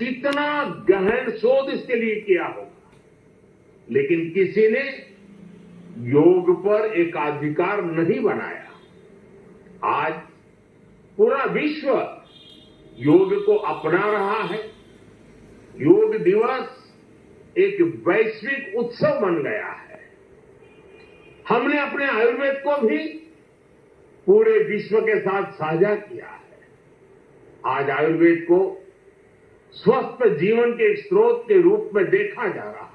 कितना गहन शोध इसके लिए किया होगा, लेकिन किसी ने योग पर एकाधिकार नहीं बनाया। आज पूरा विश्व योग को अपना रहा है। योग दिवस एक वैश्विक उत्सव बन गया है। हमने अपने आयुर्वेद को भी पूरे विश्व के साथ साझा किया है। आज आयुर्वेद को स्वस्थ जीवन के एक स्रोत के रूप में देखा जा रहा है।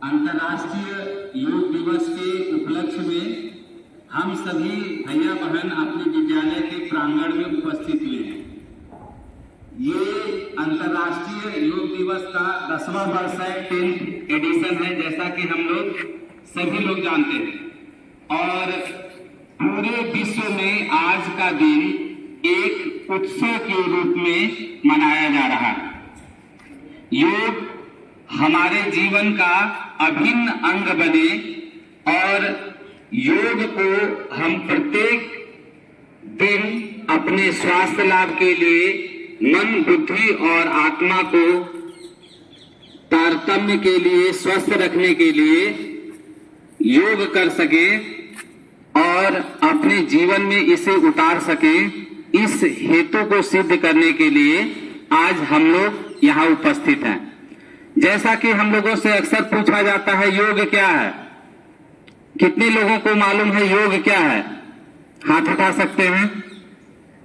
अंतर्राष्ट्रीय योग दिवस के उपलक्ष्य में हम सभी भैया बहन अपने विद्यालय के प्रांगण में उपस्थित हुए हैं। ये अंतर्राष्ट्रीय योग दिवस का 10वां वर्ष है, 10th एडिशन है, जैसा कि हम लोग सभी लोग जानते हैं। और पूरे विश्व में आज का दिन एक उत्सव के रूप में मनाया जा रहा है। योग हमारे जीवन का अभिन्न अंग बने और योग को हम प्रत्येक दिन अपने स्वास्थ्य लाभ के लिए मन, बुद्धि और आत्मा को तारतम्य के लिए, स्वस्थ रखने के लिए योग कर सके और अपने जीवन में इसे उतार सके, इस हेतु को सिद्ध करने के लिए आज हम लोग यहाँ उपस्थित हैं। जैसा कि हम लोगों से अक्सर पूछा जाता है, योग क्या है? कितने लोगों को मालूम है योग क्या है? हाथ उठा सकते हैं?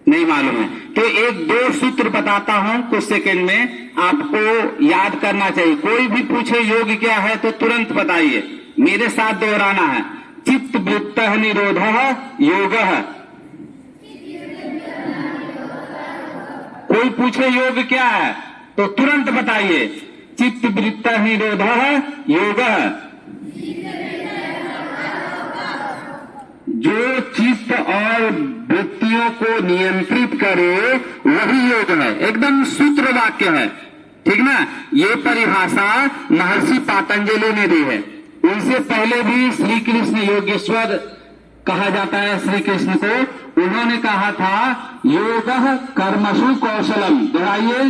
नहीं मालूम है तो एक दो सूत्र बताता हूं, कुछ सेकंड में आपको याद करना चाहिए। कोई भी पूछे योग क्या है तो तुरंत बताइए, मेरे साथ दोहराना है। चित्त वृत्तः निरोधः योगः। कोई पूछे योग क्या है तो तुरंत बताइए, चित्त वृत्त निरोधः योगः। जो चित्त और वृत्तियों को नियंत्रित करे वही योग है। एकदम सूत्र वाक्य है, ठीक ना। ये परिभाषा महर्षि पातंजलि ने दी है। उनसे पहले भी श्री कृष्ण योगेश्वर कहा जाता है श्री कृष्ण को। उन्होंने कहा था योगः कर्मसु कौशलम। दोहराइए,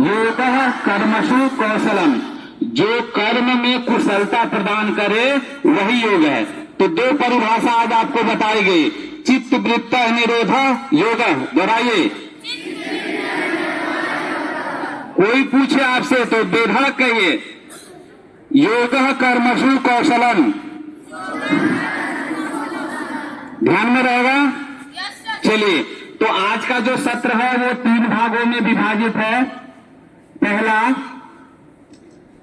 योगः कर्मसु कौशलम। जो कर्म में कुशलता प्रदान करे वही योग है। तो दो परिभाषा आज आपको बताई गई, चित्त वृत्त निरोधः योगः। दोहराइए, कोई पूछे आपसे तो बेधड़क कहिए योगः कर्मसु कौशलम। ध्यान में रहेगा। चलिए, तो आज का जो सत्र है वो 3 भागों में विभाजित है। पहला,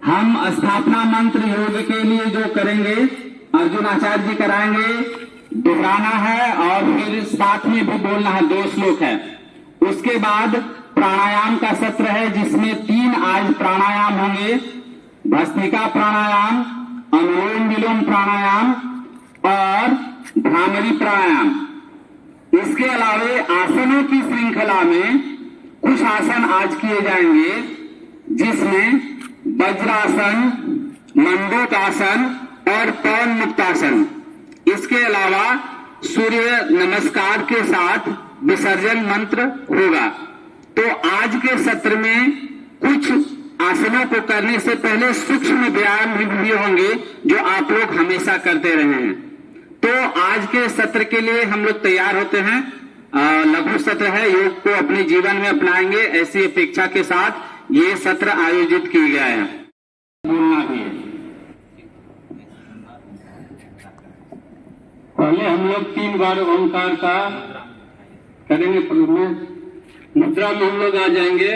हम स्थापना मंत्र योग के लिए जो करेंगे अर्जुन आचार्य जी कराएंगे, दोहराना है और फिर साथ में भी बोलना है। 2 श्लोक है। उसके बाद प्राणायाम का सत्र है जिसमें 3 आज प्राणायाम होंगे, भस्त्रिका प्राणायाम, अनुलोम विलोम प्राणायाम और भ्रामरी प्राणायाम। इसके अलावे आसनों की श्रृंखला में कुछ आसन आज किए जाएंगे जिसमें वज्रासन, मंडूकासन और पवन मुक्तासन। इसके अलावा सूर्य नमस्कार के साथ विसर्जन मंत्र होगा। तो आज के सत्र में कुछ आसनों को करने से पहले सूक्ष्म व्यायाम भी होंगे जो आप लोग हमेशा करते रहे हैं। तो आज के सत्र के लिए हम लोग तैयार होते हैं। लघु सत्र है, योग को अपने जीवन में अपनाएंगे ऐसी अपेक्षा के साथ ये सत्र आयोजित किया गया है। बोलना भी है। पहले हम लोग 3 बार ओंकार का करेंगे। मुद्रा में हम लोग आ जाएंगे।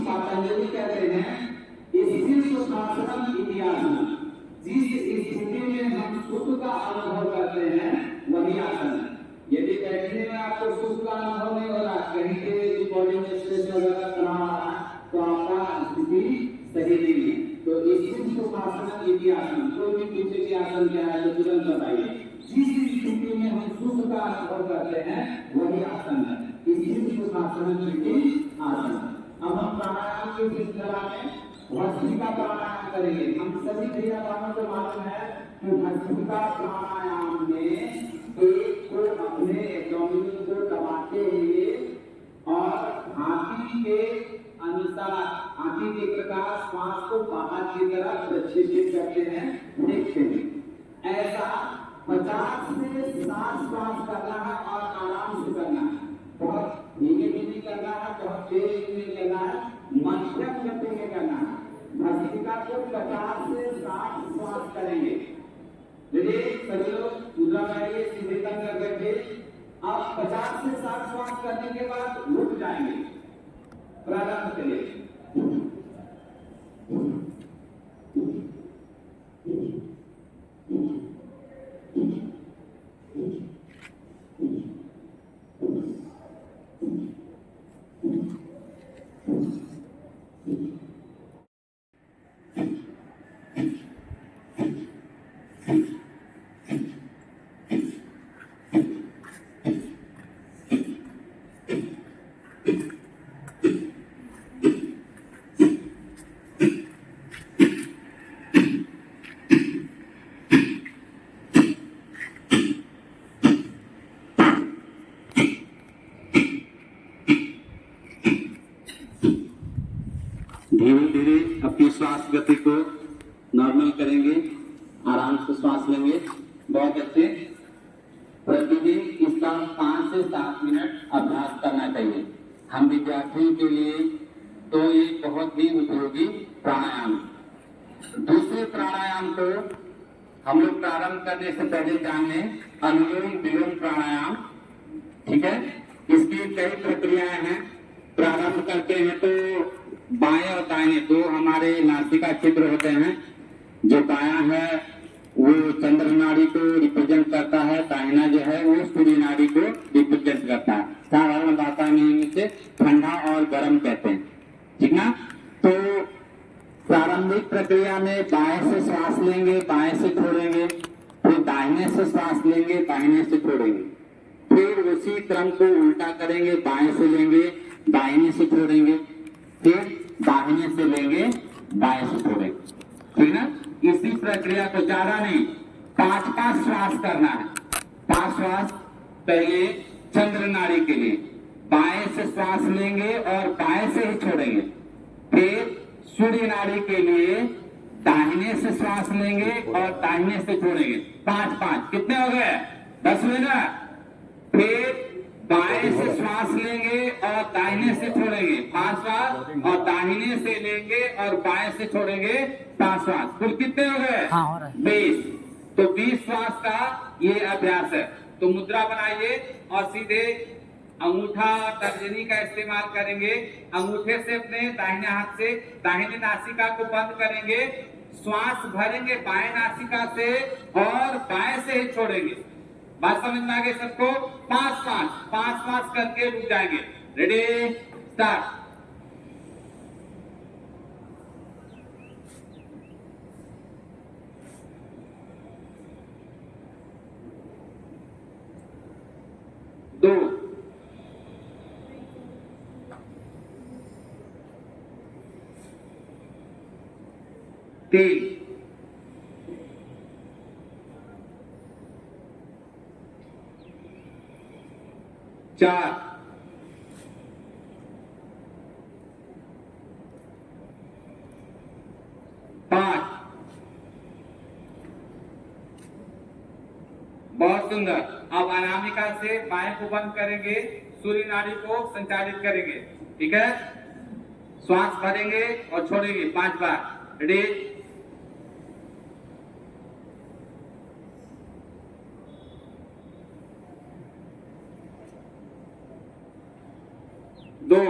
पातंजलि क्या सुखासनम इतिहासनम। जिस स्थिति में हम सुख का अनुभव करते हैं वही आसन है। यदि बैठने में आपको सुख का अनुभव नहीं हो रहा, कहीं के बॉडी में स्ट्रेस वगैरह करा रहा है, तो आपका स्थिति सही नहीं है। तो इस सुखासन इतिहासन, कोई भी पूछे कि आसन क्या है तो तुरंत बताइए। जिस स्थिति में हम सुख का अनुभव करते हैं वही आसन है, इसी सुखासन आसन। अब हम प्राणायाम की श्रृंखला में भस्त्रिका प्राणायाम करेंगे। हम सभी क्रिया कारणों को मालूम है कि भस्त्रिका प्राणायाम में एक को अपने एब्डोमिन को दबाते हुए और हाथी के अनुसार, हाथी के प्रकार श्वास को बाहर की तरफ प्रक्षेपित करते हैं, देखते हैं। ऐसा 50 से 60 श्वास करना है और आराम से करना है। बहुत धीमे भी नहीं करना है, बहुत तेज भी नहीं करना है, मध्यम गति में करना है। भस्त्रिका को 50 से 60 श्वास करेंगे। देखिए सभी लोग मुद्रा बनाइए, सीधे तंग कर बैठे। आप 50 से 60 श्वास करने के बाद रुक जाएंगे। प्रारंभ करिए। धीरे धीरे अपनी श्वास गति को नॉर्मल करेंगे, आराम से श्वास लेंगे। बहुत अच्छे। प्रतिदिन इसका 5 से 7 मिनट अभ्यास करना चाहिए हम विद्यार्थियों के लिए, तो ये बहुत ही उपयोगी प्राणायाम। दूसरे प्राणायाम को हम लोग प्रारंभ करने से पहले जान लें, अनुलोम विलोम प्राणायाम। ठीक है, इसकी कई प्रक्रियाएं हैं। प्रारंभ करते हैं तो बाएं और दाहिने दो हमारे नासिका छिद्र होते हैं। जो बायां है वो चंद्र नाड़ी को रिप्रेजेंट करता है, दाहिना जो है वो सूर्य नाड़ी को रिप्रेजेंट करता है। साधारण भाषा में इसे ठंडा और गर्म कहते हैं। ठीक ना। तो प्रारंभिक प्रक्रिया में बाएं से श्वास लेंगे, बाएं से छोड़ेंगे, फिर दाहिने से श्वास लेंगे, दाहिने से छोड़ेंगे, फिर उसी क्रम को उल्टा करेंगे, बाएं से लेंगे, दाहिने से छोड़ेंगे, फिर दाहिने से लेंगे, बाएं से छोड़ेंगे। ठीक ना। इसी प्रक्रिया को ज्यादा नहीं, 5 श्वास करना है। 5 श्वास पहले चंद्र नाड़ी के लिए बाएं से श्वास लेंगे और बाएं से ही छोड़ेंगे। फिर सूर्य नाड़ी के लिए दाहिने से श्वास लेंगे और दाहिने से छोड़ेंगे। 5 कितने हो गए? 10 हुए ना। फिर बाएं से श्वास लेंगे और दाहिने से छोड़ेंगे, 5 श्वास, और दाहिने से लेंगे और बाएं से छोड़ेंगे, 5 श्वास। कुल कितने हो गए? 20। तो 20 श्वास का ये अभ्यास है। तो मुद्रा बनाइए और सीधे अंगूठा और तर्जनी का इस्तेमाल करेंगे। अंगूठे से अपने दाहिने हाथ से दाहिने नासिका को बंद करेंगे, श्वास भरेंगे बाएं नासिका से और बाएं से ही छोड़ेंगे। बात समझ में आ गई सबको? 5 श्वास करके रुक जाएंगे। Ready, start. दो, 3, 4, 5। बहुत सुंदर। अब अनामिका से बाएं को बंद करेंगे, सूर्य नाड़ी को संचालित करेंगे। ठीक है, श्वास भरेंगे और छोड़ेंगे 5 बार। रेडी, 2,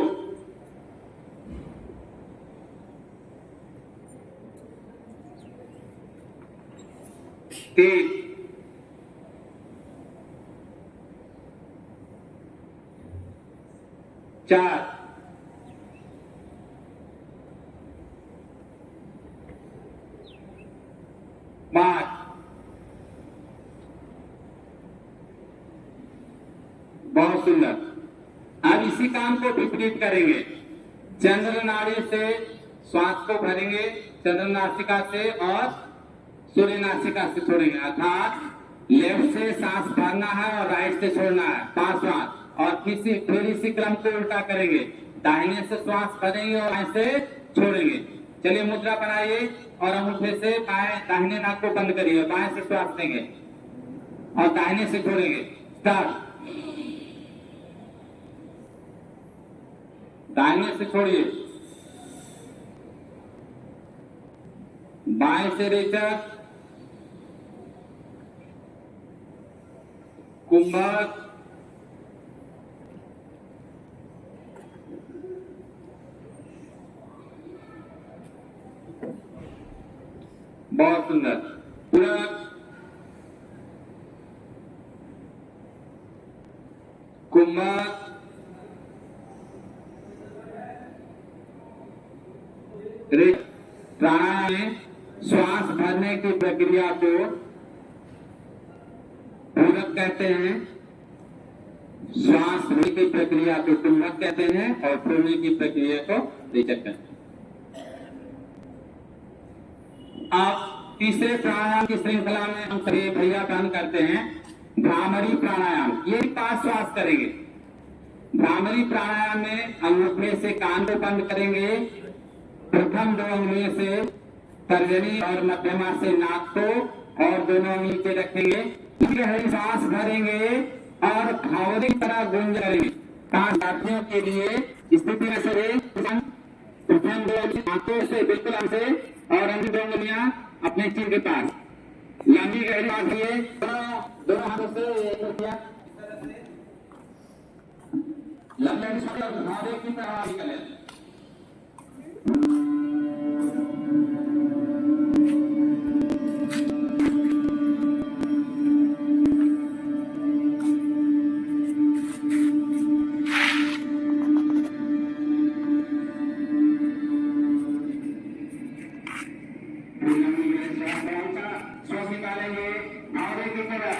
3, 4, 5। बहुत सुंदर। अब इसी काम को विपरीत करेंगे। चंद्र नाड़ी से श्वास को भरेंगे, चंद्र नासिका से और सूर्य नासिका से छोड़ेंगे। अर्थात लेफ्ट से सांस भरना है और राइट से छोड़ना है, 5 श्वास। और फिर इसी क्रम को उल्टा करेंगे, दाहिने से श्वास भरेंगे और बाएं से छोड़ेंगे। चलिए मुद्रा बनाइए और अंगूठे से बाएं दाहिने नाक को बंद करिए, बाएं से श्वास लेंगे और दाहिने से छोड़ेंगे। स्टार्ट। दाहिने से छोड़िए, बाएं से रेचक, कुंभक, बहुत सुंदर। पूरक, कुंभक, प्राणायाम में श्वास भरने की प्रक्रिया को पूरक कहते हैं, श्वास भरने की प्रक्रिया को कुंभक कहते हैं और छोड़ने की प्रक्रिया को रेचक कहते हैं। अब तीसरे प्राणायाम की श्रृंखला में हम सभी भैया बहन करते हैं भ्रामरी प्राणायाम। ये 5 श्वास करेंगे। भ्रामरी प्राणायाम में अंगूठे से कान को बंद करेंगे, प्रथम 2 उंगलियों से तर्जनी और मध्यमा से नाक को और दोनों नीचे रखेंगे। गहरी सांस भरेंगे और भावरी तरह गुंज करेंगे। साथियों के लिए स्थिति में से प्रथम 2 आंखों से बिल्कुल हमसे और अंतिम 2 उंगलियां अपने चिर के पास। लंबी गहरी सांस लिए, दोनों हाथों से लंबी सांस और भावरी की तरह निकले। श्वास निकालेंगे भावरी की तरह।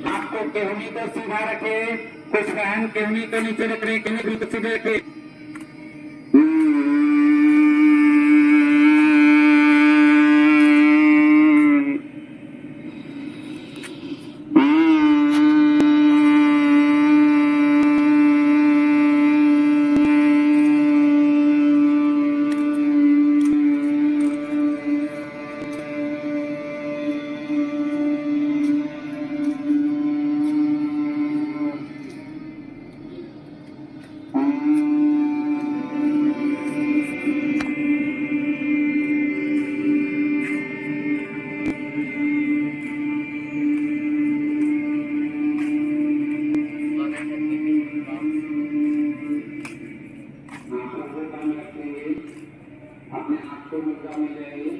आपको केहनी को सीधा रखे, कुछ बहन केहनी को नीचे रख रहे, केहनी को सीधे रखे। अपने हाथ को मुद्रा में लेंगे,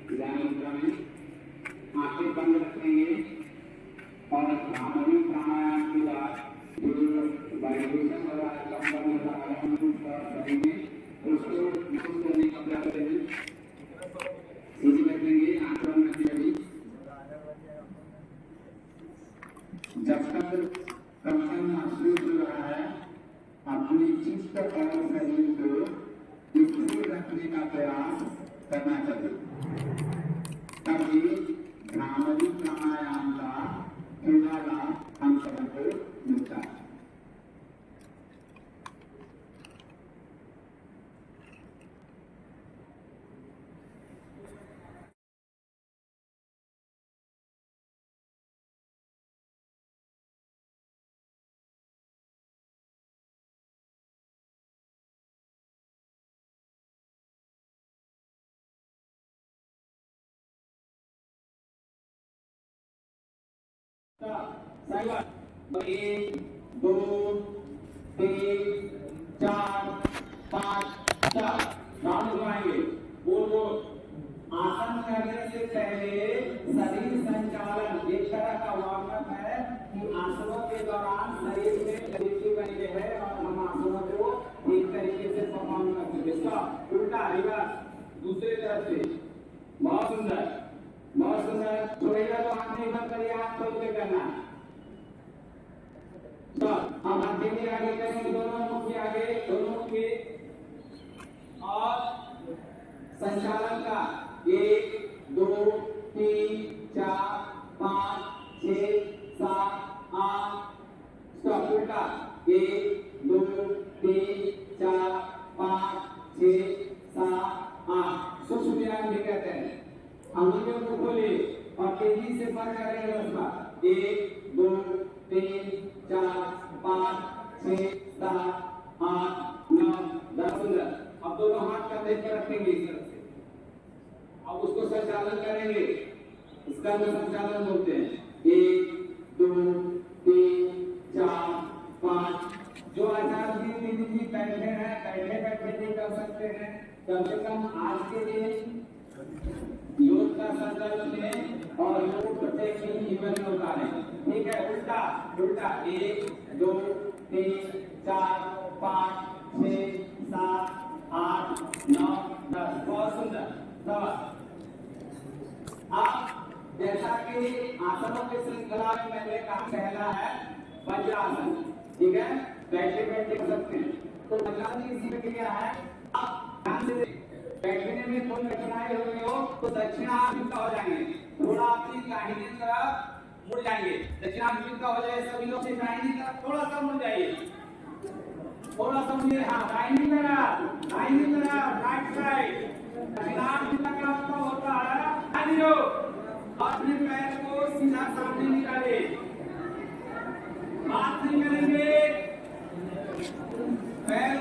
ध्यान मुद्रा में आंखें बंद रखेंगे और भ्रामरी प्राणायाम के बाद जो वाइब्रेशन हो रहा है, कंपन हो रहा है, हम करेंगे उसको महसूस करने का प्रयास करेंगे। सीधी रखेंगे, आंखें बंद रखेंगे। जब तक कंपन महसूस हो रहा है, अपनी चित्त और शरीर को स्थिर रखने का प्रयास करना चाहिए, तभी भ्रामरी प्राणायाम का पूरा लाभ हम सबको मिलता है। सही बात। 1 2 3 4 5 4 राउंड घुमाएंगे। बोल आसन करने से पहले शरीर संचालन एक तरह का वार्म है कि आसनों के दौरान शरीर में गतिविधि बनी है और हम आसनों को एक तरीके से परफॉर्म करते हैं। इसका उल्टा रिवर्स दूसरे तरफ से बहुत सुंदर बहुत सुंदर। छोड़ेगा तो हाथ नहीं बंद करिए, हाथ खोल के करना। तो हम हाथ देंगे आगे करेंगे, दोनों मुख के आगे, दोनों मुख के और संचालन का 1 2 3 4 5 6 7 8 स्टॉप। उल्टा 1 2 3 4 5 6 7 8 सूक्ष्म व्यायाम भी कहते हैं। अंगुलियों को खोले और तेजी से बढ़ करेंगे। उसका 1 2 3 4 5 6 7 8 9 10। अब दोनों हाथ कंधे पर रखेंगे इस तरह से। अब उसको संचालन करेंगे, इसका हम संचालन बोलते हैं। 1 2 3 4 5। जो आचार्य जी बैठे हैं, बैठे बैठे भी कर सकते हैं। कम से कम आज के दिन योग का संकल्प लें और योग प्रत्येक दिन जीवन में उतारें। ठीक है, उल्टा उल्टा 1 2 3 4 5 6 7 8 9 10। बहुत सुंदर। अब जैसा कि आसनों की श्रृंखला में मैंने कहा, पहला है वज्रासन। ठीक है, बैठे बैठे कर सकते हैं। तो वज्रासन की इसी प्रक्रिया है। अब ध्यान से बैठने में कोई कठिनाई हो रही हो तो दक्षिणाभिमुख हो जाएंगे, थोड़ा अपनी दाहिनी तरफ मुड़ जाएंगे। दक्षिणाभिमुख हो जाए सभी लोग से दाहिनी तरफ थोड़ा सा मुड़ जाइए, थोड़ा सा मुड़िए। हाँ, दाहिनी तरफ राइट साइड। दक्षिणाभिमुख का आपका होता है दाहिनी ओर। अपने पैर को सीधा सामने निकाले, बात नहीं करेंगे। पैर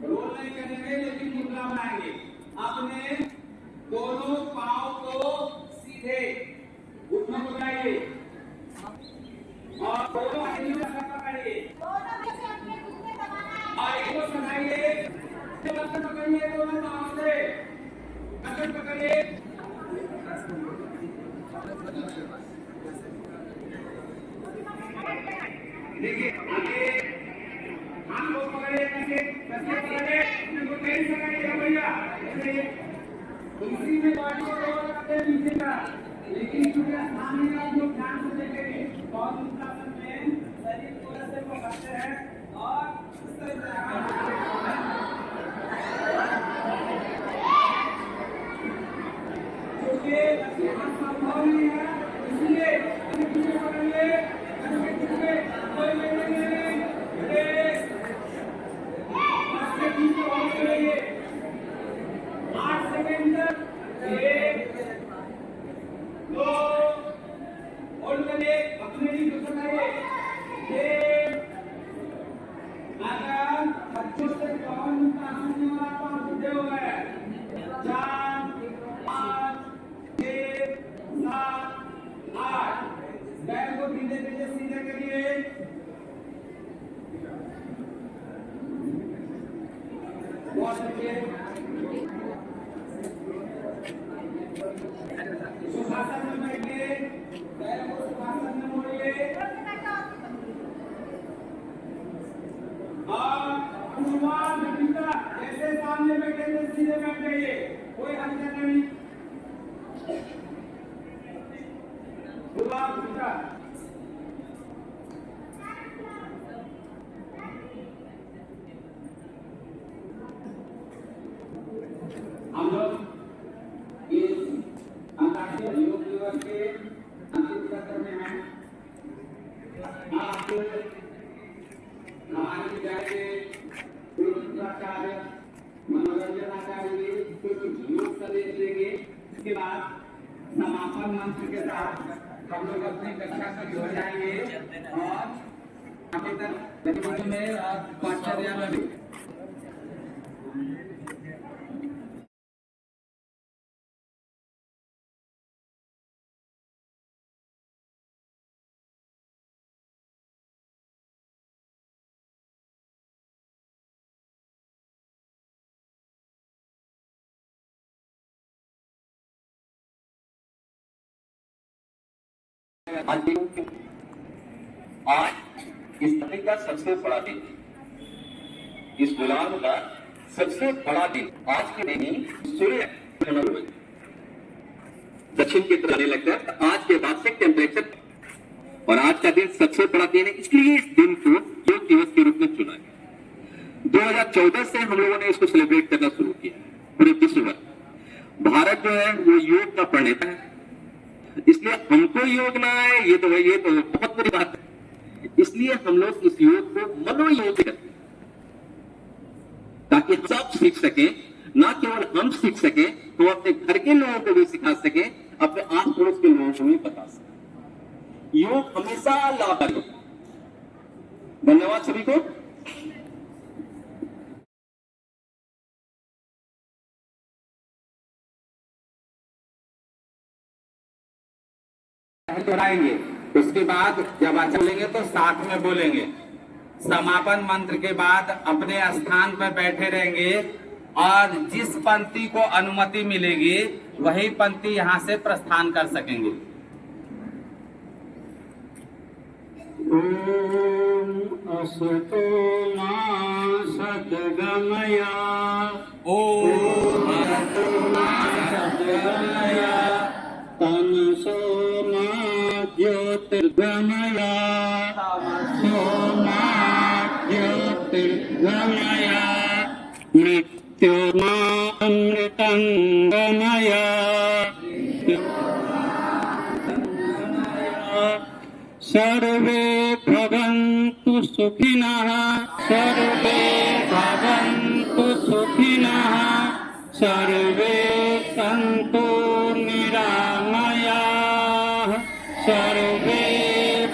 रोल नहीं करेंगे, लेकिन मुद्रा बनाएंगे। अपने दोनों पांव को सीधे घुटनों को लगाइए और दोनों हड्डियों को पकड़िए और एक को सजाइए। पकड़िए दोनों पांव से, पकड़िए। देखिए आगे हाथ को पकड़िए, कैसे पकड़िए, इनको तेज पकड़िए भैया। इसी में बॉडी को रोल करते हैं नीचे का, लेकिन चूंकि सामने आप लोग ध्यान से देखेंगे बहुत उत्साहन में शरीर को ऐसे पकड़ते हैं और इस तरह से क्योंकि यहाँ संभव नहीं है, इसलिए पीछे पकड़िए। कोई नहीं 8 सेकंड तक 1 2 होल्ड करिए, अपने लिए घुस जाइए। 1 अगर बच्चों से कौन आसनी वाला पांव उठे हुए हैं 4 5 6 7 8। पैर को धीरे धीरे सीधे करिए। बहुत अच्छे। सुखासन में बैठिए, पैर को सुखासन में मोड़िए और अनुमान घटिका जैसे सामने बैठे थे सीधे बैठ जाइए, कोई हलचल नहीं। हम लोग इस अंतर्राष्ट्रीय योग दिवस के अंतिम सत्र में हैं। आप हमारे विद्यालय के आचार्य मनोरंजन आचार्य जी कुछ योग संदेश देंगे। इसके बाद समापन मंत्र के साथ हम लोग अपनी कक्षा से जुड़ जाएंगे और आगे तक में पाठ्यक्रम में भी आज इस तरह का सबसे बड़ा दिन, इस गुलाम का सबसे बड़ा दिन आज के दिन ही सूर्य दक्षिण की तरफ आने लगता है। आज के बाद से टेम्परेचर, और आज का दिन सबसे बड़ा दिन है, इसलिए इस दिन को योग दिवस के रूप में चुना गया। 2014 से हम लोगों ने इसको सेलिब्रेट करना शुरू किया पूरे विश्व भर। भारत जो है वो योग का प्रणेता है, इसलिए हमको योग ना आए ये तो बहुत बड़ी बात है। इसलिए हम लोग इस योग को मनोयोग करते हैं ताकि सब सीख सके, ना केवल हम सीख सके तो अपने घर के लोगों को भी सिखा सके, अपने आस पड़ोस के लोगों को भी बता सके। योग हमेशा लाभकारी होता है। धन्यवाद सभी को। दोहराएंगे, उसके बाद जब अच्छा बोलेंगे तो साथ में बोलेंगे। समापन मंत्र के बाद अपने स्थान पर बैठे रहेंगे और जिस पंक्ति को अनुमति मिलेगी वही पंक्ति यहाँ से प्रस्थान कर सकेंगे। ओम असतो मा सद्गमया, ओम तमसो मा ज्योतिर्गमया, सोमा ज्योतिर्गमया, मृत्युर्मा अमृतं गमया, सर्वे भवन्तु सुखिनः, सर्वे भवन्तु सुखिनः, सर्वे सन्तु निरामयाः, सर्वे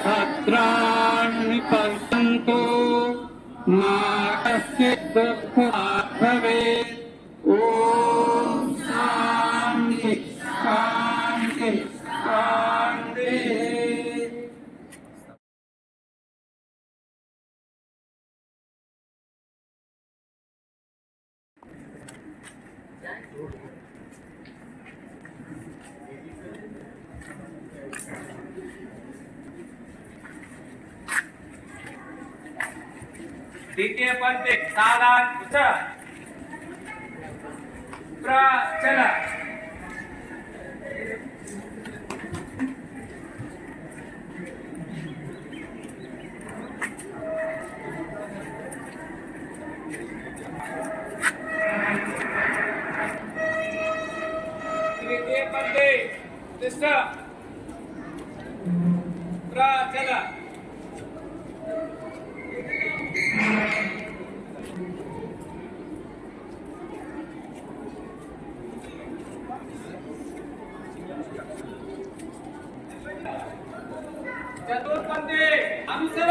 भद्राणि पश्यन्तु, मा कश्चित् दुःखभाग् भवेत्। ॐ शान्ति शान्ति शान्तिः। द्वितीय पंक्ति सावधान प्रचल। तृतीय पंक्ति तिष्ठ प्रचल। चतुर्थपंक्ति अनुसर।